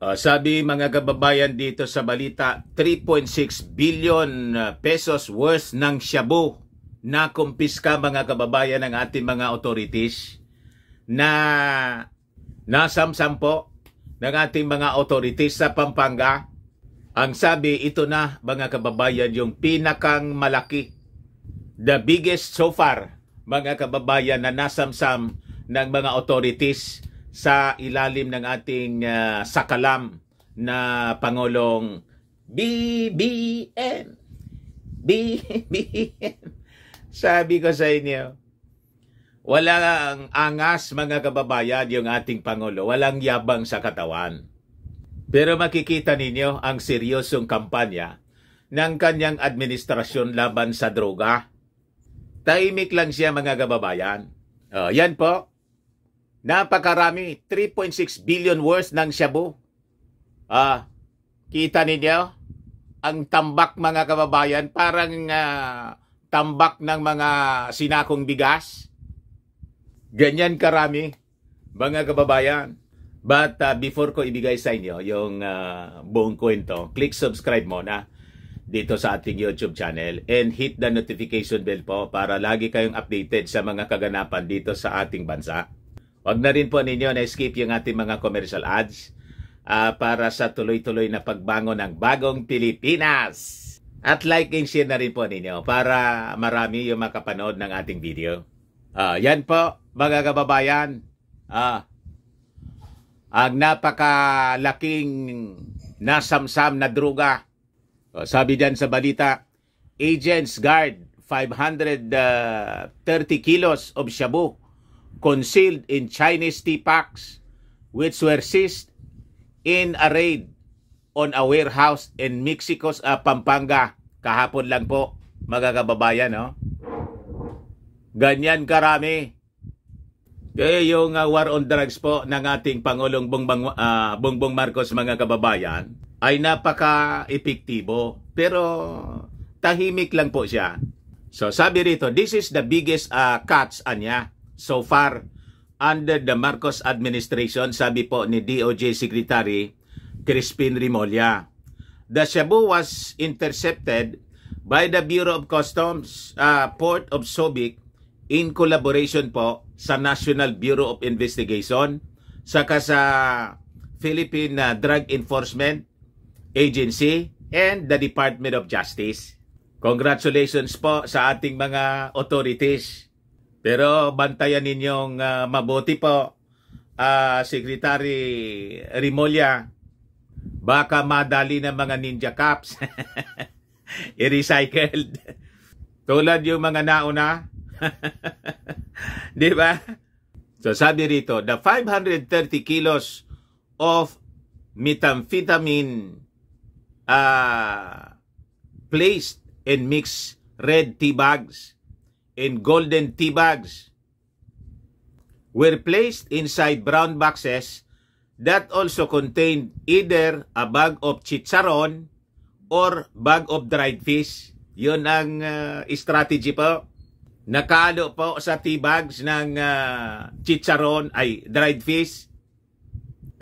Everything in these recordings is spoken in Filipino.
Sabi mga kababayan dito sa balita, 3.6 billion pesos worth ng shabu na kumpiska mga kababayan ng ating mga authorities na nasamsam po ng ating mga authorities sa Pampanga. Ang sabi, ito na mga kababayan yung pinakang malaki, the biggest so far mga kababayan na nasamsam ng mga authorities sa ilalim ng ating sakalam na Pangulong BBM. BBM. Sabi ko sa inyo, walang angas mga kababayan yung ating Pangulo. Walang yabang sa katawan. Pero makikita ninyo ang seryosong kampanya ng kanyang administrasyon laban sa droga. Tahimik lang siya mga kababayan. Yan po. Napakarami, 3.6 billion worth ng shabu. Kita ninyo? Ang tambak mga kababayan, parang tambak ng mga sinakong bigas. Ganyan karami, mga kababayan. But before ko ibigay sa inyo yung buong kwento, click subscribe muna dito sa ating YouTube channel and hit the notification bell po para lagi kayong updated sa mga kaganapan dito sa ating bansa. Huwag na rin po ninyo na-skip yung ating mga commercial ads para sa tuloy-tuloy na pagbangon ng bagong Pilipinas. At like and share na rin po ninyo para marami yung makapanood ng ating video. Yan po mga kababayan. Ang napakalaking nasamsam na droga. Sabi dyan sa balita, agents guard 530 kilos of shabu concealed in Chinese tea packs which were seized in a raid on a warehouse in Mexico's Pampanga. Kahapon lang po, mga kababayan. No? Ganyan karami. Kaya yung war on drugs po ng ating Pangulong Bongbong Marcos mga kababayan ay napaka-epektibo. Pero tahimik lang po siya. So sabi rito, this is the biggest cuts anya so far under the Marcos administration, sabi po ni DOJ Secretary Crispin Remulla. The shabu was intercepted by the Bureau of Customs Port of Subic in collaboration po sa National Bureau of Investigation saka sa Philippine Drug Enforcement Agency and the Department of Justice. Congratulations po sa ating mga authorities. Pero bantayan ninyong mabuti po, Secretary Remulla. Baka madali ng mga ninja cops. I-recycled. Tulad yung mga nauna. Di ba? So sabi rito, the 530 kilos of methamphetamine placed in mixed red tea bags and golden tea bags were placed inside brown boxes that also contained either a bag of chicharon or bag of dried fish. Yun ang strategy po. Nakalo po sa tea bags ng chicharon ay dried fish.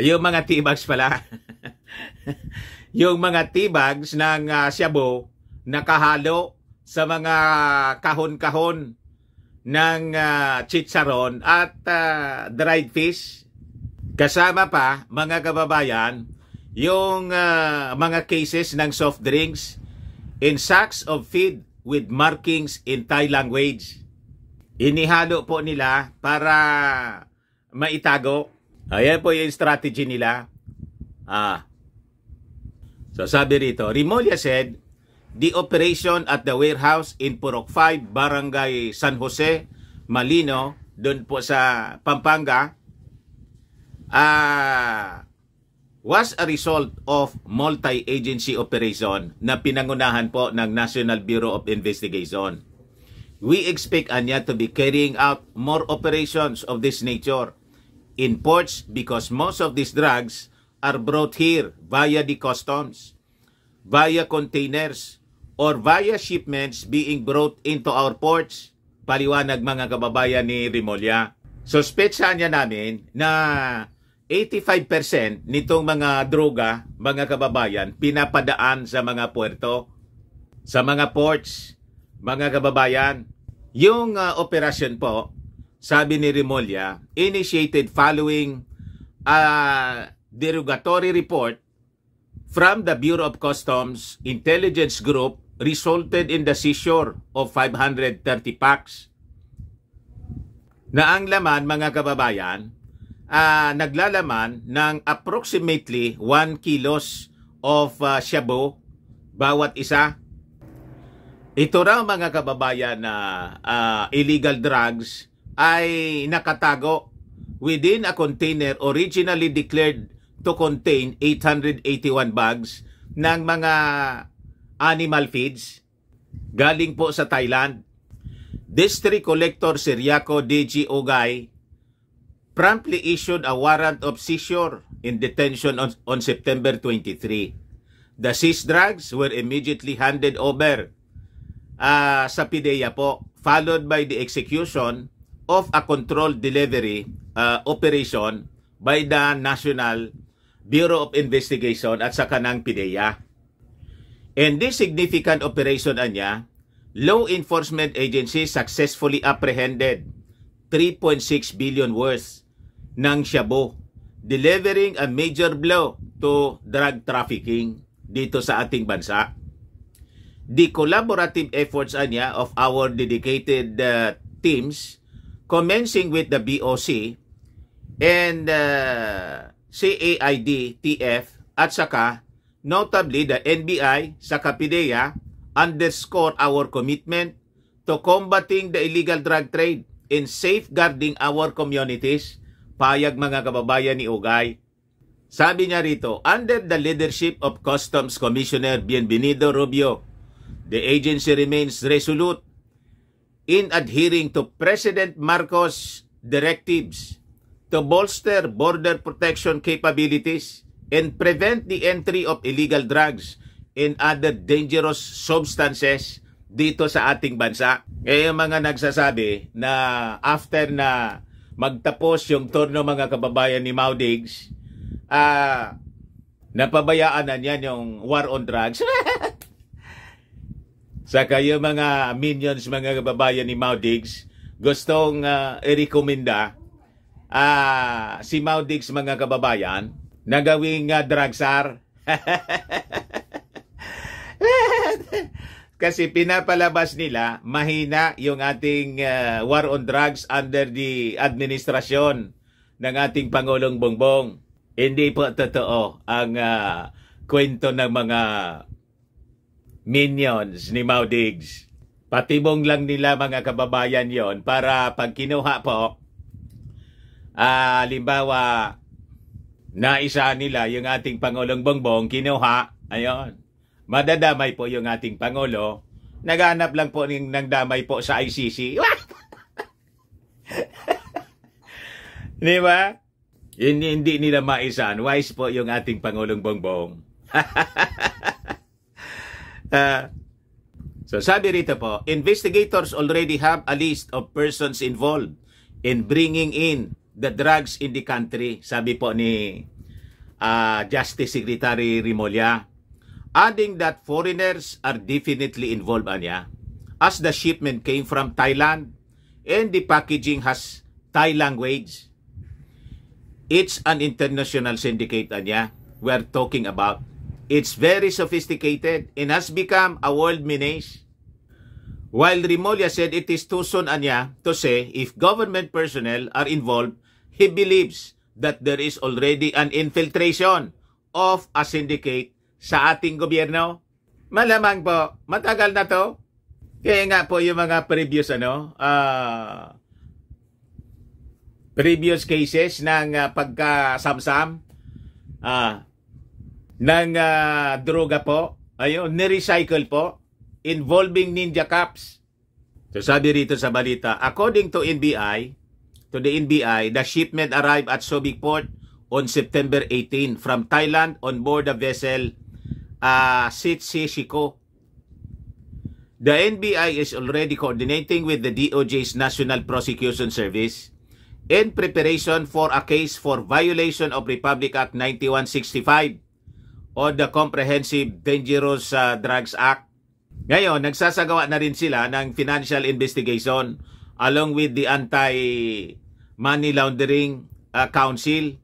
Yung mga tea bags pala. Yung mga tea bags ng shabu nakahalo sa mga kahon-kahon ng chicharon at dried fish. Kasama pa, mga kababayan, yung mga cases ng soft drinks in sacks of feed with markings in Thai language. Inihalo po nila para maitago. Ayan po yung strategy nila. So sabi rito, Remulla said, the operation at the warehouse in Purok 5, Barangay San Jose, Malino, doon po sa Pampanga, was a result of multi-agency operation na pinangunahan po ng National Bureau of Investigation. We expect Anya to be carrying out more operations of this nature in ports because most of these drugs are brought here via the customs, via containers, or via shipments being brought into our ports. Paliwanag mga kababayan ni Remulla. Suspetsahan niya namin na 85% nitong mga droga, mga kababayan, pinapadaan sa mga puerto, sa mga ports, mga kababayan. Yung operasyon po, sabi ni Remulla, initiated following a derogatory report from the Bureau of Customs Intelligence Group resulted in the seizure of 530 packs na ang laman, mga kababayan, naglalaman ng approximately 1 kilos of shabu bawat isa. Ito raw, mga kababayan, na illegal drugs ay nakatago within a container originally declared to contain 881 bags ng mga animal feeds galing po sa Thailand. District Collector Ciriaco D.G. Ogay promptly issued a warrant of seizure in detention on September 23. The seized drugs were immediately handed over sa PIDEA po, followed by the execution of a controlled delivery operation by the National Bureau of Investigation at sa kanang PIDEA. In this significant operation anya, law enforcement agencies successfully apprehended 3.6 billion worth ng shabu, delivering a major blow to drug trafficking dito sa ating bansa. The collaborative efforts anya of our dedicated teams, commencing with the BOC and CAID-TF at saka notably the NBI sa PIDEA, underscore our commitment to combating the illegal drug trade and safeguarding our communities. Payag, mga kababayan, ni Ogay. Sabi niya rito, under the leadership of Customs Commissioner Bienvenido Rubio, the agency remains resolute in adhering to President Marcos' directives to bolster border protection capabilities and prevent the entry of illegal drugs and other dangerous substances dito sa ating bansa. Kaya yung mga nagsasabi na after na magtapos yung turno, mga kababayan, ni Maudigs, napabayaan na niyan yung war on drugs. Saka yung mga minions, mga kababayan, ni Maudigs, gustong i-recommenda si Maudigs, mga kababayan, na gawing drug czar. Kasi pinapalabas nila, mahina yung ating war on drugs under the administrasyon ng ating Pangulong Bongbong. Hindi po totoo ang kwento ng mga minions ni Maudigs. Patibong lang nila, mga kababayan, yon para pag kinuha po, halimbawa, naisa nila yung ating Pangulong Bongbong, kinuha, ayon, madadamay po yung ating Pangulo. Naghanap lang po ng damay po sa ICC. Di ba? Hindi nila maisan. Wise po yung ating Pangulong Bongbong. So sabi rito po, investigators already have a list of persons involved in bringing in the drugs in the country. Sabi po ni Justice Secretary Remulla. Adding that foreigners are definitely involved anya, as the shipment came from Thailand and the packaging has Thai language. It's an international syndicate anya we're talking about. It's very sophisticated and has become a world menace. While Remulla said it is too soon anya to say if government personnel are involved, he believes that there is already an infiltration of a syndicate sa ating gobyerno. Malamang po, matagal na to. Kaya nga po yung mga previous cases ng pagkasamsam ng droga po, ayun, ni-recycle po, involving ninja cops. So sabi rito sa balita, according to the NBI, the shipment arrived at Subic Port on September 18 from Thailand on board the vessel Sitsishiko. The NBI is already coordinating with the DOJ's National Prosecution Service in preparation for a case for violation of Republic Act 9165 o the Comprehensive Dangerous Drugs Act. Ngayon, nagsasagawa na rin sila ng financial investigation along with the Anti-Money Laundering Council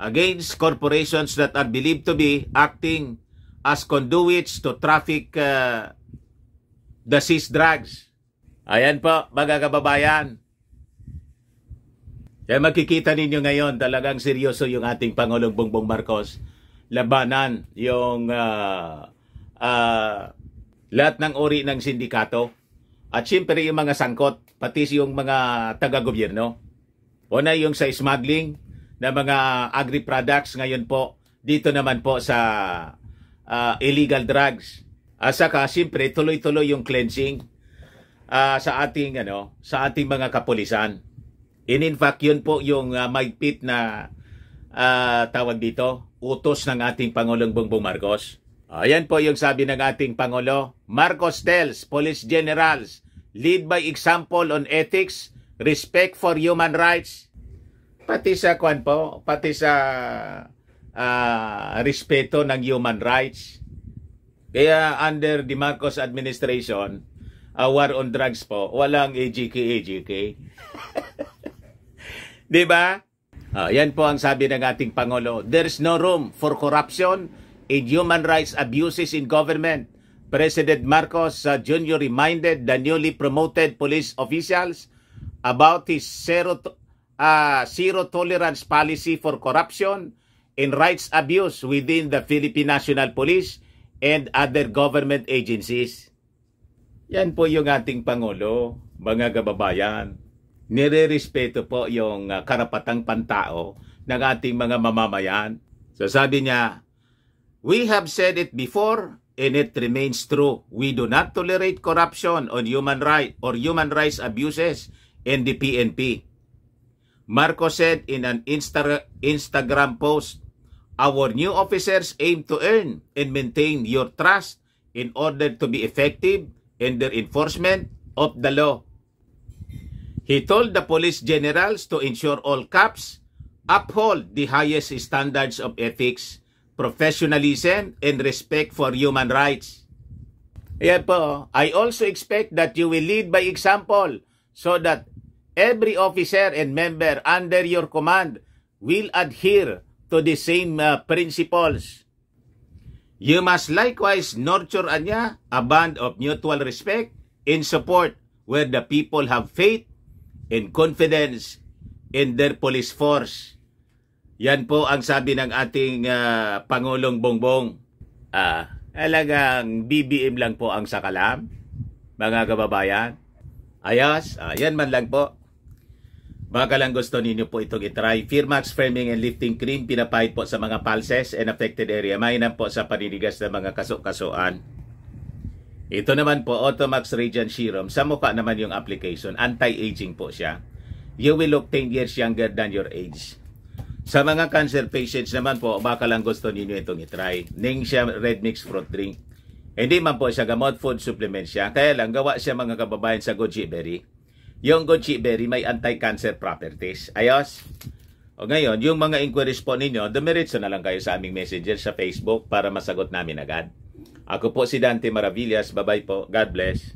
against corporations that are believed to be acting as conduits to traffic the seized drugs. Ayan po, mga kababayan. Kaya makikita ninyo ngayon, talagang seryoso yung ating Pangulong Bongbong Marcos. Labanan yung lahat ng uri ng sindikato. At siyempre yung mga sangkot, pati yung mga taga-gobyerno. Una yung sa smuggling na mga agri-products, ngayon po, dito naman po sa illegal drugs. At saka siyempre tuloy-tuloy yung cleansing sa ating mga kapulisan. And in fact, yun po yung mahigpit na tawag dito, utos ng ating Pangulong Bongbong Marcos. Ayan po yung sabi ng ating Pangulo. Marcos tells police generals, lead by example on ethics, respect for human rights. Pati sa pati sa respeto ng human rights. Kaya under the Marcos administration, war on drugs po, walang AGK. Diba? Yan po ang sabi ng ating Pangulo. There's no room for corruption and human rights abuses in government. President Marcos Jr. reminded the newly promoted police officials about his zero tolerance policy for corruption and rights abuse within the Philippine National Police and other government agencies. Yan po yung ating Pangulo, mga kababayan. Nire-respeto po yung karapatang pantao ng ating mga mamamayan. So sabi niya, we have said it before and it remains true. We do not tolerate corruption on human rights abuses in the PNP. Marcos said in an Instagram post, our new officers aim to earn and maintain your trust in order to be effective in their enforcement of the law. He told the police generals to ensure all cops uphold the highest standards of ethics, professionalism, and respect for human rights. Ayan po, I also expect that you will lead by example so that every officer and member under your command will adhere to the same principles. You must likewise nurture a bond of mutual respect and support where the people have faith and confidence in their police force. Yan po ang sabi ng ating Pangulong Bongbong. Talagang BBM lang po ang sakalam, mga kababayan. Ayos, yan man lang po. Baka lang gusto ninyo po itong itry. Firmax Firming and Lifting Cream, pinapahid po sa mga pulses and affected area. Mainam po sa paninigas ng mga kaso-kasuan. Ito naman po, Automax Radiant Serum. Sa mukha naman yung application. Anti-aging po siya. You will look 10 years younger than your age. Sa mga cancer patients naman po, baka lang gusto ninyo itong itry. Ning siya Red Mix Fruit Drink. Hindi man po siya gamot, food supplement siya. Kaya lang, gawa siya mga kababayan sa goji berry. Yung goji berry may anti-cancer properties. Ayos? O ngayon, yung mga inquiries po ninyo, dumiretso na lang kayo sa aming messenger sa Facebook para masagot namin agad. Ako po si Dante Maravillas. Bye-bye po. God bless.